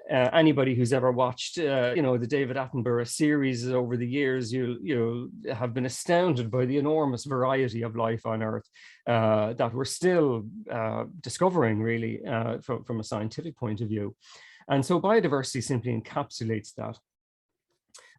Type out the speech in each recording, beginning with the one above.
Anybody who's ever watched, the David Attenborough series over the years, you'll have been astounded by the enormous variety of life on Earth that we're still discovering, really, from a scientific point of view. And so biodiversity simply encapsulates that.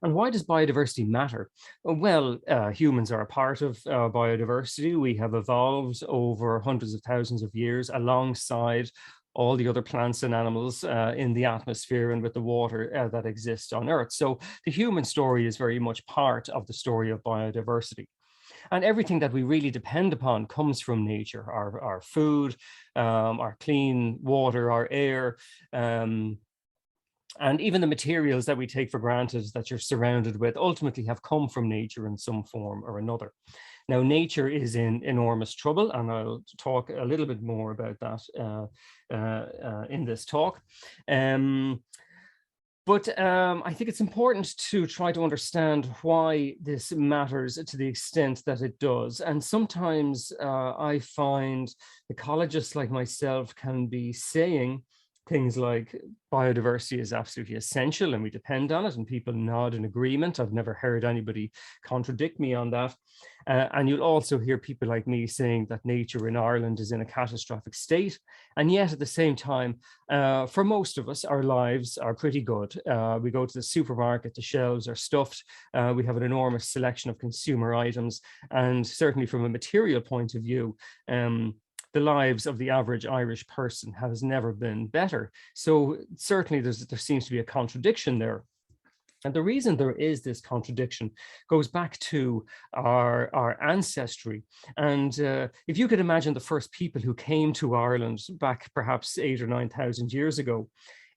And why does biodiversity matter? Well, humans are a part of biodiversity. We have evolved over hundreds of thousands of years alongside all the other plants and animals in the atmosphere and with the water that exists on Earth. So the human story is very much part of the story of biodiversity. And everything that we really depend upon comes from nature: our food, our clean water, our air, and even the materials that we take for granted that you're surrounded with ultimately have come from nature in some form or another. Now, nature is in enormous trouble, and I'll talk a little bit more about that in this talk. But I think it's important to try to understand why this matters to the extent that it does. And sometimes I find ecologists like myself can be saying things like biodiversity is absolutely essential and we depend on it, and people nod in agreement. I've never heard anybody contradict me on that. And you'll also hear people like me saying that nature in Ireland is in a catastrophic state. And yet at the same time, for most of us, our lives are pretty good. We go to the supermarket, the shelves are stuffed. We have an enormous selection of consumer items. And certainly from a material point of view, the lives of the average Irish person has never been better. So certainly there seems to be a contradiction there. And the reason there is this contradiction goes back to our ancestry. And if you could imagine the first people who came to Ireland back perhaps 8,000 or 9,000 years ago,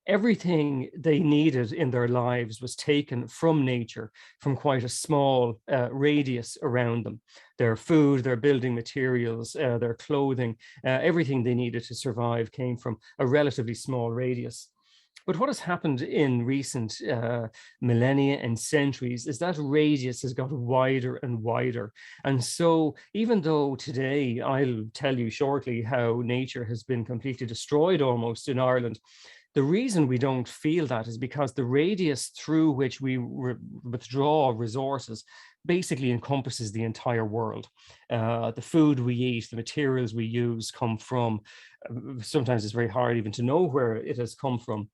everything they needed in their lives was taken from nature, from quite a small radius around them. Their food, their building materials, their clothing, everything they needed to survive came from a relatively small radius. But what has happened in recent millennia and centuries is that radius has got wider and wider. And so even though today, I'll tell you shortly how nature has been completely destroyed almost in Ireland, the reason we don't feel that is because the radius through which we withdraw resources basically encompasses the entire world. The food we eat, the materials we use come from, sometimes it's very hard even to know where it has come from.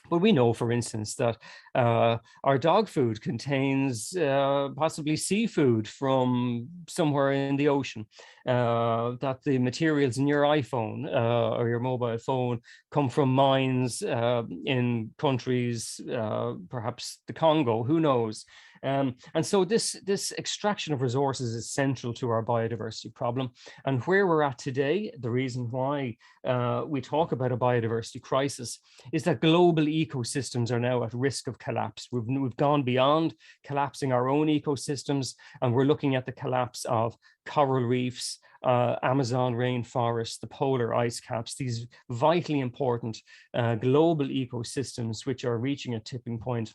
But we know, for instance, that our dog food contains possibly seafood from somewhere in the ocean, that the materials in your iPhone or your mobile phone come from mines in countries, perhaps the Congo, who knows. And so this extraction of resources is central to our biodiversity problem. And where we're at today, the reason why we talk about a biodiversity crisis is that global ecosystems are now at risk of collapse. We've gone beyond collapsing our own ecosystems, and we're looking at the collapse of coral reefs, Amazon rainforests, the polar ice caps, these vitally important global ecosystems which are reaching a tipping point.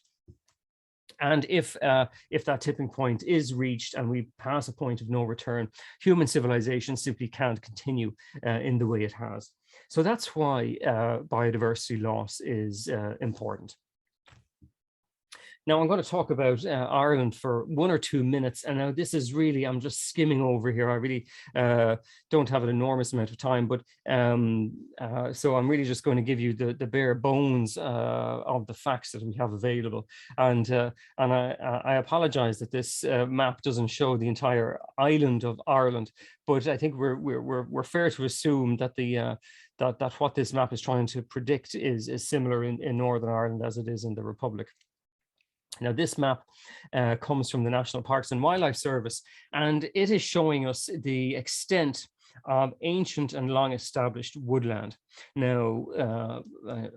And if that tipping point is reached and we pass a point of no return, human civilization simply can't continue in the way it has. So that's why biodiversity loss is important. Now I'm going to talk about Ireland for 1 or 2 minutes. And now this is really, I'm just skimming over here. I really don't have an enormous amount of time, but so I'm really just going to give you the bare bones of the facts that we have available. And I apologize that this map doesn't show the entire island of Ireland, but I think we're fair to assume that that what this map is trying to predict is similar in Northern Ireland as it is in the Republic. Now, this map comes from the National Parks and Wildlife Service, and it is showing us the extent of ancient and long established woodland. Now,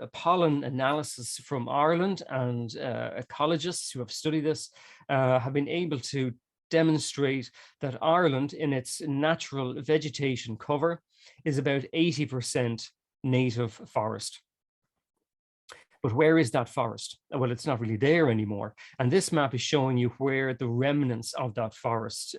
a pollen analysis from Ireland and ecologists who have studied this have been able to demonstrate that Ireland, in its natural vegetation cover, is about 80% native forest. But where is that forest? Well, it's not really there anymore. And this map is showing you where the remnants of that forest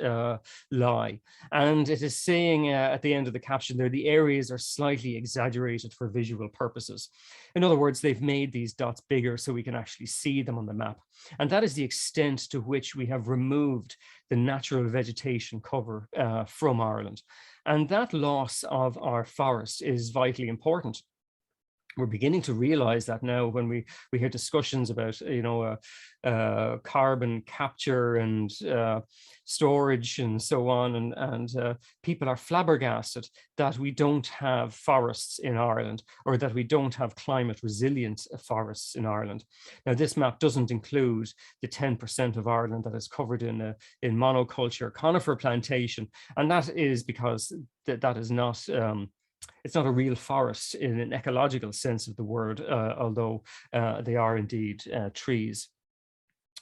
lie. And it is saying at the end of the caption there, the areas are slightly exaggerated for visual purposes. In other words, they've made these dots bigger so we can actually see them on the map. And that is the extent to which we have removed the natural vegetation cover from Ireland. And that loss of our forest is vitally important. We're beginning to realize that now when we hear discussions about, carbon capture and storage and so on, and people are flabbergasted that we don't have forests in Ireland, or that we don't have climate resilient forests in Ireland. Now, this map doesn't include the 10% of Ireland that is covered in monoculture conifer plantation, and that is because that is not it's not a real forest in an ecological sense of the word, although they are indeed trees.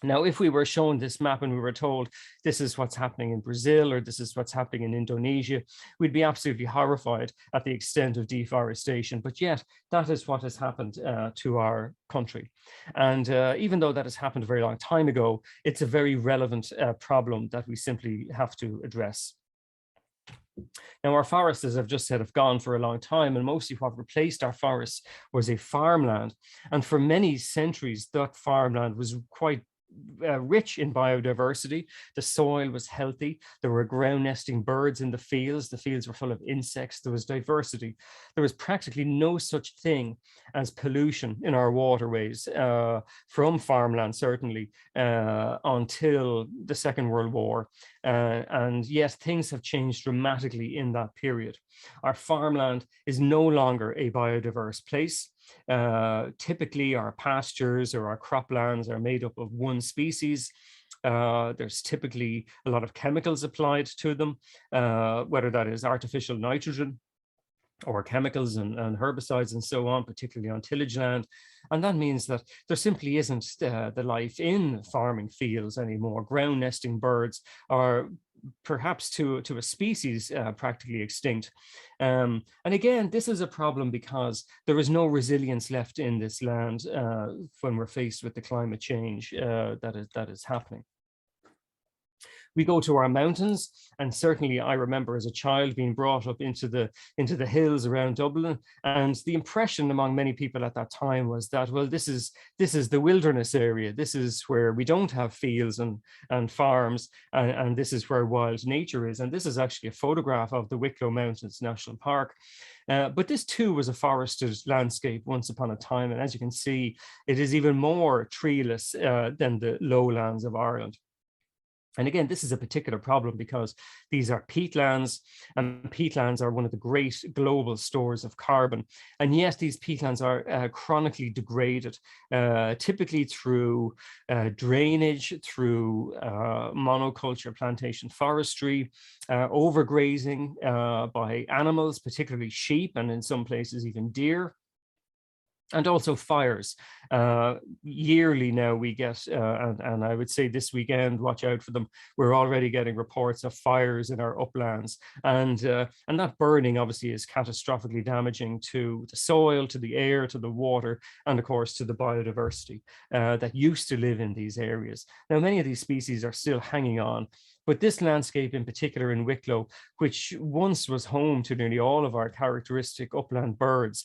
Now, if we were shown this map and we were told this is what's happening in Brazil or this is what's happening in Indonesia, we'd be absolutely horrified at the extent of deforestation. But yet, that is what has happened to our country. And even though that has happened a very long time ago, it's a very relevant problem that we simply have to address. Now, our forests, as I've just said, have gone for a long time, and mostly what replaced our forests was a farmland. And for many centuries, that farmland was quite rich in biodiversity. The soil was healthy. There were ground nesting birds in the fields. The fields were full of insects. There was diversity. There was practically no such thing as pollution in our waterways from farmland, certainly, until the Second World War. And yet things have changed dramatically in that period. Our farmland is no longer a biodiverse place. Typically, our pastures or our croplands are made up of one species. There's typically a lot of chemicals applied to them, whether that is artificial nitrogen or chemicals and herbicides and so on, particularly on tillage land. And that means that there simply isn't the life in farming fields anymore. Ground nesting birds are perhaps to a species practically extinct. And again, this is a problem because there is no resilience left in this land when we're faced with the climate change that is happening. We go to our mountains, and certainly I remember as a child being brought up into the hills around Dublin, and the impression among many people at that time was that, well, this is the wilderness area. This is where we don't have fields and farms, and this is where wild nature is. And this is actually a photograph of the Wicklow Mountains National Park. But this too was a forested landscape once upon a time, and as you can see, it is even more treeless than the lowlands of Ireland. And again, this is a particular problem because these are peatlands, and peatlands are one of the great global stores of carbon. And yes, these peatlands are chronically degraded, typically through drainage, through monoculture plantation forestry, overgrazing by animals, particularly sheep, and in some places even deer. And also fires. Yearly now we get, and I would say this weekend, watch out for them, we're already getting reports of fires in our uplands. And that burning obviously is catastrophically damaging to the soil, to the air, to the water, and of course to the biodiversity that used to live in these areas. Now, many of these species are still hanging on, but this landscape in particular in Wicklow, which once was home to nearly all of our characteristic upland birds,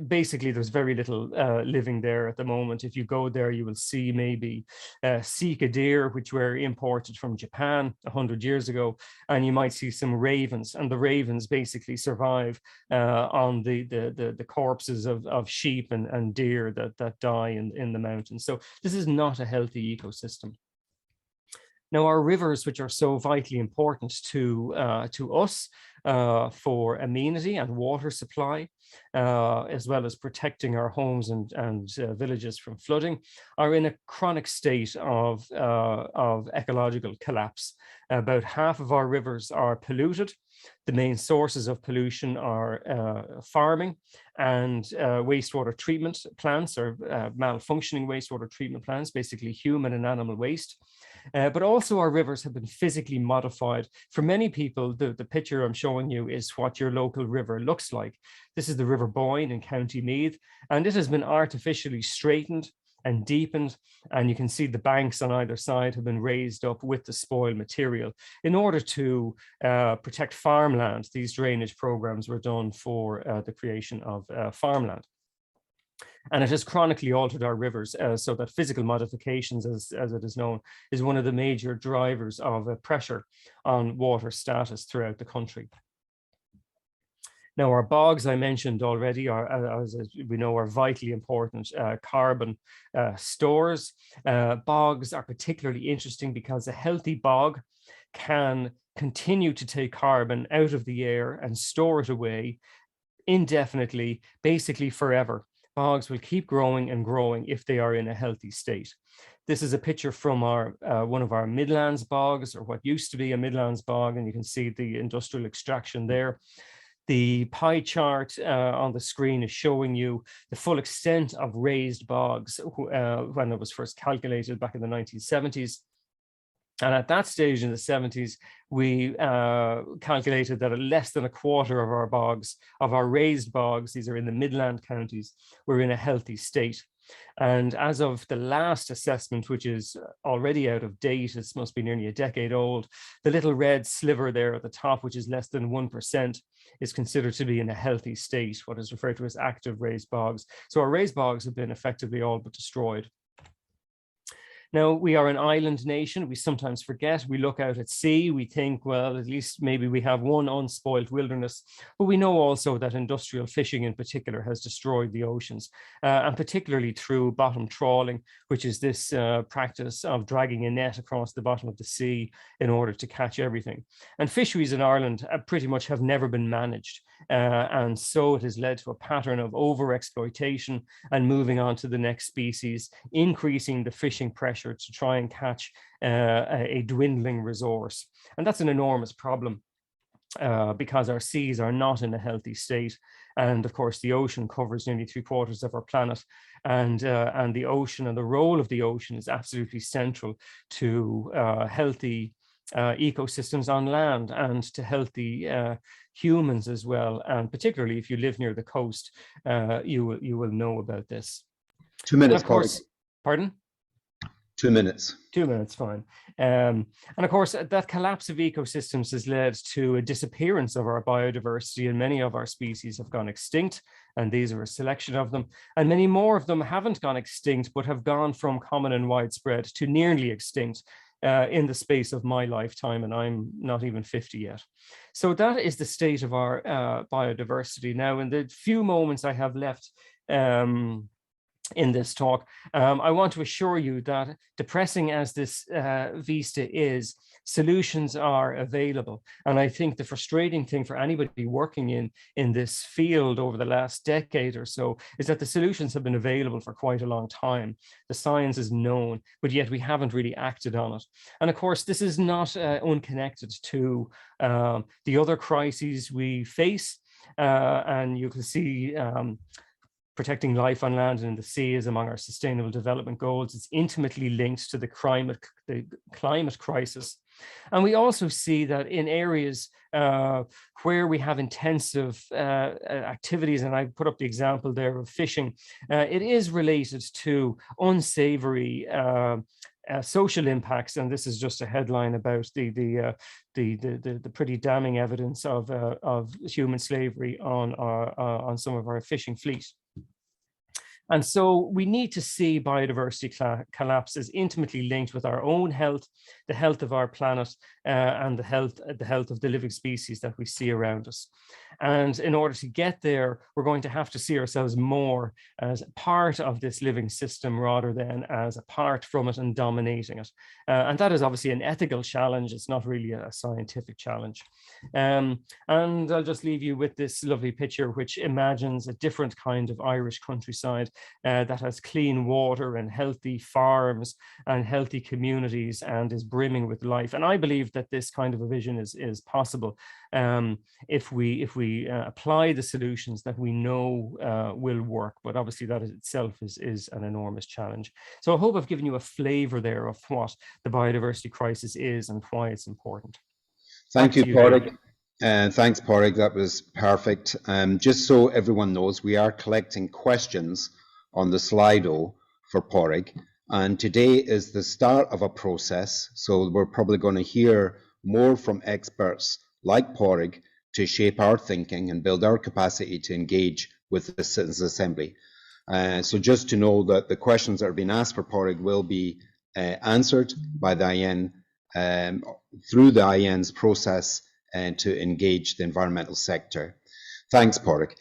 basically there's very little living there at the moment. If you go there, you will see maybe Sika deer, which were imported from Japan 100 years ago, and you might see some ravens, and the ravens basically survive on the corpses of sheep and deer that die in the mountains. So this is not a healthy ecosystem. Now, our rivers, which are so vitally important to us for amenity and water supply, as well as protecting our homes and villages from flooding, are in a chronic state of ecological collapse. About half of our rivers are polluted. The main sources of pollution are farming and wastewater treatment plants, or malfunctioning wastewater treatment plants, basically human and animal waste. But also our rivers have been physically modified. For many people, the picture I'm showing you is what your local river looks like. This is the River Boyne in County Meath, and it has been artificially straightened and deepened, and you can see the banks on either side have been raised up with the spoil material in order to protect farmland. These drainage programs were done for the creation of farmland. And it has chronically altered our rivers, so that physical modifications, as it is known, is one of the major drivers of pressure on water status throughout the country. Now, our bogs, I mentioned already, are, as we know, are vitally important carbon stores. Bogs are particularly interesting because a healthy bog can continue to take carbon out of the air and store it away indefinitely, basically forever. Bogs will keep growing and growing if they are in a healthy state. This is a picture from our one of our Midlands bogs, or what used to be a Midlands bog, and you can see the industrial extraction there. The pie chart on the screen is showing you the full extent of raised bogs when it was first calculated back in the 1970s. And at that stage in the 70s, we calculated that less than a quarter of our bogs, of our raised bogs, these are in the Midland counties, were in a healthy state. And as of the last assessment, which is already out of date, it must be nearly a decade old, the little red sliver there at the top, which is less than 1%, is considered to be in a healthy state, what is referred to as active raised bogs. So our raised bogs have been effectively all but destroyed. Now, we are an island nation. We sometimes forget. We look out at sea. We think, well, at least maybe we have one unspoiled wilderness. But we know also that industrial fishing in particular has destroyed the oceans, and particularly through bottom trawling, which is this practice of dragging a net across the bottom of the sea in order to catch everything. And fisheries in Ireland pretty much have never been managed. And so it has led to a pattern of overexploitation and moving on to the next species, increasing the fishing pressure to try and catch a dwindling resource. And that's an enormous problem because our seas are not in a healthy state. And of course, the ocean covers nearly 3/4 of our planet. And the ocean and the role of the ocean is absolutely central to healthy ecosystems on land and to healthy humans as well. And particularly if you live near the coast, you will know about this. 2 minutes, of course, pardon? 2 minutes. 2 minutes, fine. And of course, that collapse of ecosystems has led to a disappearance of our biodiversity, and many of our species have gone extinct, and these are a selection of them. And many more of them haven't gone extinct, but have gone from common and widespread to nearly extinct in the space of my lifetime, and I'm not even 50 yet. So that is the state of our biodiversity. Now, in the few moments I have left in this talk, I want to assure you that depressing as this vista is, solutions are available. And I think the frustrating thing for anybody working in this field over the last decade or so is that the solutions have been available for quite a long time. The science is known, but yet we haven't really acted on it. And of course, this is not unconnected to the other crises we face. And you can see protecting life on land and in the sea is among our sustainable development goals. It's intimately linked to the climate crisis. And we also see that in areas where we have intensive activities, and I put up the example there of fishing, it is related to unsavory social impacts. And this is just a headline about the pretty damning evidence of human slavery on some of our fishing fleet. And so we need to see biodiversity collapse as intimately linked with our own health, the health of our planet, and the health of the living species that we see around us. And in order to get there, we're going to have to see ourselves more as part of this living system rather than as apart from it and dominating it. And that is obviously an ethical challenge. It's not really a scientific challenge. And I'll just leave you with this lovely picture, which imagines a different kind of Irish countryside that has clean water and healthy farms and healthy communities and is brimming with life. And I believe that this kind of a vision is possible if we apply the solutions that we know will work. But obviously that itself is an enormous challenge. So I hope I've given you a flavor there of what the biodiversity crisis is and why it's important. Thank you, Pádraic. And thanks, Pádraic. That was perfect. Just so everyone knows, we are collecting questions on the Slido for Pádraic. And today is the start of a process. So we're probably going to hear more from experts like Pádraic to shape our thinking and build our capacity to engage with the Citizens Assembly. So just to know that the questions that are being asked for Pádraic will be answered by the IN through the IN's process and to engage the environmental sector. Thanks, Pádraic.